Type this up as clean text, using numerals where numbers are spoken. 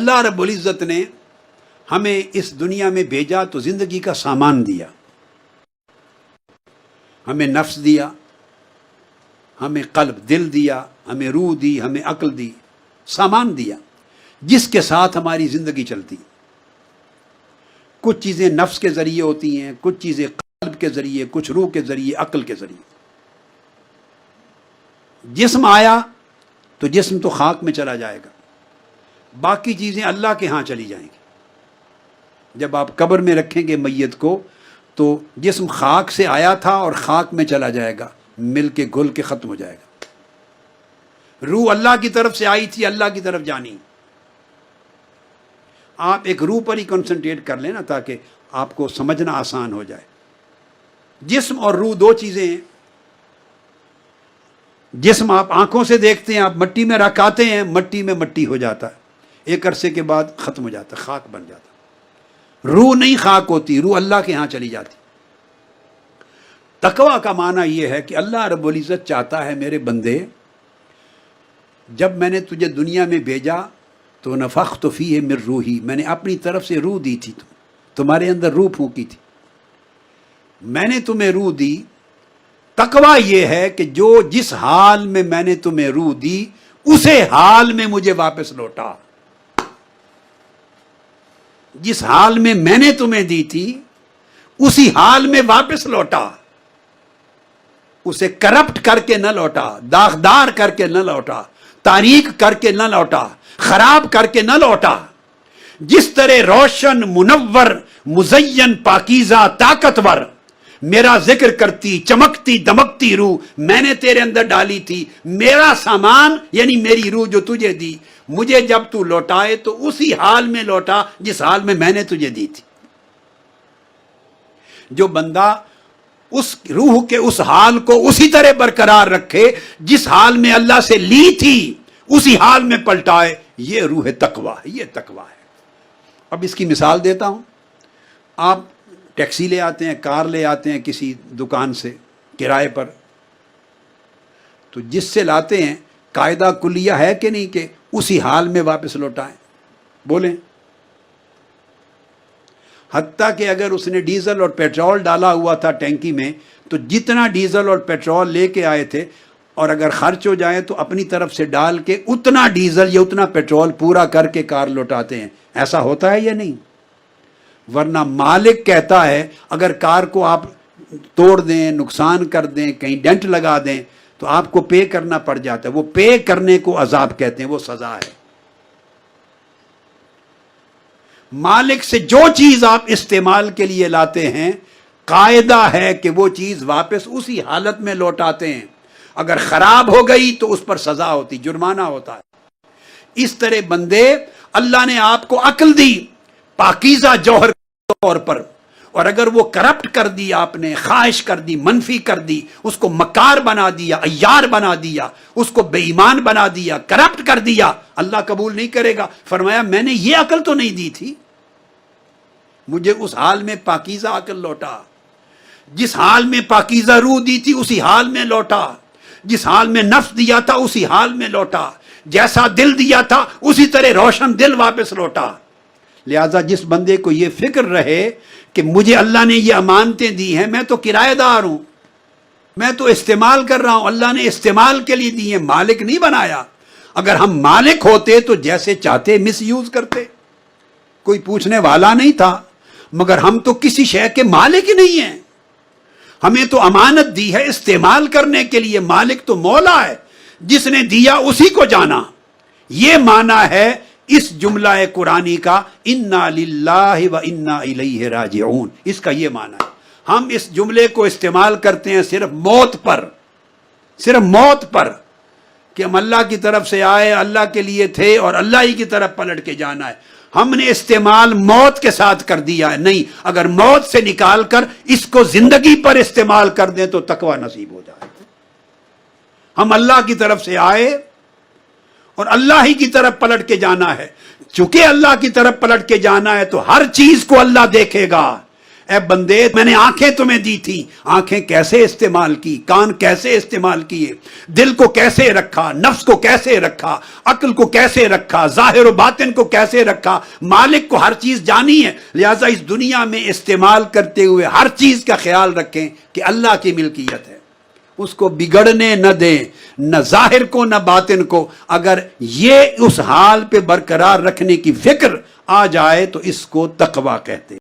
اللہ رب العزت نے ہمیں اس دنیا میں بھیجا تو زندگی کا سامان دیا، ہمیں نفس دیا، ہمیں قلب دل دیا، ہمیں روح دی، ہمیں عقل دی، سامان دیا جس کے ساتھ ہماری زندگی چلتی۔ کچھ چیزیں نفس کے ذریعے ہوتی ہیں، کچھ چیزیں قلب کے ذریعے، کچھ روح کے ذریعے، عقل کے ذریعے۔ جسم آیا تو جسم تو خاک میں چلا جائے گا، باقی چیزیں اللہ کے ہاں چلی جائیں گی۔ جب آپ قبر میں رکھیں گے میت کو تو جسم خاک سے آیا تھا اور خاک میں چلا جائے گا، مل کے گھل کے ختم ہو جائے گا۔ روح اللہ کی طرف سے آئی تھی، اللہ کی طرف جانی۔ آپ ایک روح پر ہی کنسنٹریٹ کر لیں نا تاکہ آپ کو سمجھنا آسان ہو جائے۔ جسم اور روح دو چیزیں ہیں۔ جسم آپ آنکھوں سے دیکھتے ہیں، آپ مٹی میں رکھاتے ہیں، مٹی میں مٹی ہو جاتا ہے، ایک عرصے کے بعد ختم ہو جاتا ہے، خاک بن جاتا ہے۔ روح نہیں خاک ہوتی، روح اللہ کے ہاں چلی جاتی۔ تقویٰ کا معنی یہ ہے کہ اللہ رب العزت چاہتا ہے میرے بندے، جب میں نے تجھے دنیا میں بھیجا تو نفخت فیہ من روحی، میں نے اپنی طرف سے روح دی تھی، تمہارے اندر روح پھونکی تھی، میں نے تمہیں روح دی۔ تقویٰ یہ ہے کہ جو جس حال میں نے تمہیں روح دی اسے حال میں مجھے واپس لوٹا۔ جس حال میں نے تمہیں دی تھی اسی حال میں واپس لوٹا، اسے کرپٹ کر کے نہ لوٹا، داغدار کر کے نہ لوٹا، تاریک کر کے نہ لوٹا، خراب کر کے نہ لوٹا۔ جس طرح روشن، منور، مزین، پاکیزہ، طاقتور میرا ذکر کرتی، چمکتی دمکتی روح میں نے تیرے اندر ڈالی تھی، میرا سامان یعنی میری روح جو تجھے دی، مجھے جب تو لوٹائے تو اسی حال میں لوٹا جس حال میں نے تجھے دی تھی۔ جو بندہ اس روح کے اس حال کو اسی طرح برقرار رکھے جس حال میں اللہ سے لی تھی، اسی حال میں پلٹائے، یہ روح تقویٰ ہے، یہ تقویٰ ہے۔ اب اس کی مثال دیتا ہوں۔ آپ ٹیکسی لے آتے ہیں، کار لے آتے ہیں کسی دکان سے کرائے پر، تو جس سے لاتے ہیں قاعدہ کلیہ ہے کہ نہیں کہ اسی حال میں واپس لوٹائیں؟ بولیں۔ حتیٰ کہ اگر اس نے ڈیزل اور پیٹرول ڈالا ہوا تھا ٹینکی میں تو جتنا ڈیزل اور پیٹرول لے کے آئے تھے، اور اگر خرچ ہو جائے تو اپنی طرف سے ڈال کے اتنا ڈیزل یا اتنا پیٹرول پورا کر کے کار لوٹاتے ہیں۔ ایسا ہوتا ہے یا نہیں؟ ورنہ مالک کہتا ہے اگر کار کو آپ توڑ دیں، نقصان کر دیں، کہیں ڈینٹ لگا دیں تو آپ کو پے کرنا پڑ جاتا ہے۔ وہ پے کرنے کو عذاب کہتے ہیں، وہ سزا ہے۔ مالک سے جو چیز آپ استعمال کے لیے لاتے ہیں قاعدہ ہے کہ وہ چیز واپس اسی حالت میں لوٹاتے ہیں۔ اگر خراب ہو گئی تو اس پر سزا ہوتی، جرمانہ ہوتا ہے۔ اس طرح بندے، اللہ نے آپ کو عقل دی پاکیزہ جوہر کے طور پر، اور اگر وہ کرپٹ کر دی، آپ نے خواہش کر دی، منفی کر دی، اس کو مکار بنا دیا، عیار بنا دیا، اس کو بے ایمان بنا دیا، کرپٹ کر دیا، اللہ قبول نہیں کرے گا۔ فرمایا میں نے یہ عقل تو نہیں دی تھی، مجھے اس حال میں پاکیزہ عقل لوٹا، جس حال میں پاکیزہ روح دی تھی اسی حال میں لوٹا، جس حال میں نفس دیا تھا اسی حال میں لوٹا، جیسا دل دیا تھا اسی طرح روشن دل واپس لوٹا۔ لہذا جس بندے کو یہ فکر رہے کہ مجھے اللہ نے یہ امانتیں دی ہیں، میں تو کرایہ دار ہوں، میں تو استعمال کر رہا ہوں، اللہ نے استعمال کے لیے دی ہیں، مالک نہیں بنایا۔ اگر ہم مالک ہوتے تو جیسے چاہتے مس یوز کرتے، کوئی پوچھنے والا نہیں تھا، مگر ہم تو کسی شے کے مالک ہی نہیں ہیں۔ ہمیں تو امانت دی ہے استعمال کرنے کے لیے، مالک تو مولا ہے، جس نے دیا اسی کو جانا۔ یہ معنی ہے اس جملہ قرآنی کا انا للہ و انا الیہ راجعون، اس کا یہ معنی ہے۔ ہم اس جملے کو استعمال کرتے ہیں صرف موت پر، صرف موت پر، کہ ہم اللہ کی طرف سے آئے، اللہ کے لیے تھے اور اللہ ہی کی طرف پلٹ کے جانا ہے۔ ہم نے استعمال موت کے ساتھ کر دیا ہے، نہیں، اگر موت سے نکال کر اس کو زندگی پر استعمال کر دیں تو تقویٰ نصیب ہو جائے۔ ہم اللہ کی طرف سے آئے اور اللہ ہی کی طرف پلٹ کے جانا ہے۔ چونکہ اللہ کی طرف پلٹ کے جانا ہے تو ہر چیز کو اللہ دیکھے گا، اے بندے میں نے آنکھیں تمہیں دی تھی، آنکھیں کیسے استعمال کی، کان کیسے استعمال کیے، دل کو کیسے رکھا، نفس کو کیسے رکھا، عقل کو کیسے رکھا، ظاہر و باطن کو کیسے رکھا۔ مالک کو ہر چیز جانی ہے، لہٰذا اس دنیا میں استعمال کرتے ہوئے ہر چیز کا خیال رکھیں کہ اللہ کی ملکیت ہے، اس کو بگڑنے نہ دیں، نہ ظاہر کو نہ باطن کو۔ اگر یہ اس حال پہ برقرار رکھنے کی فکر آ جائے تو اس کو تقویٰ کہتے ہیں۔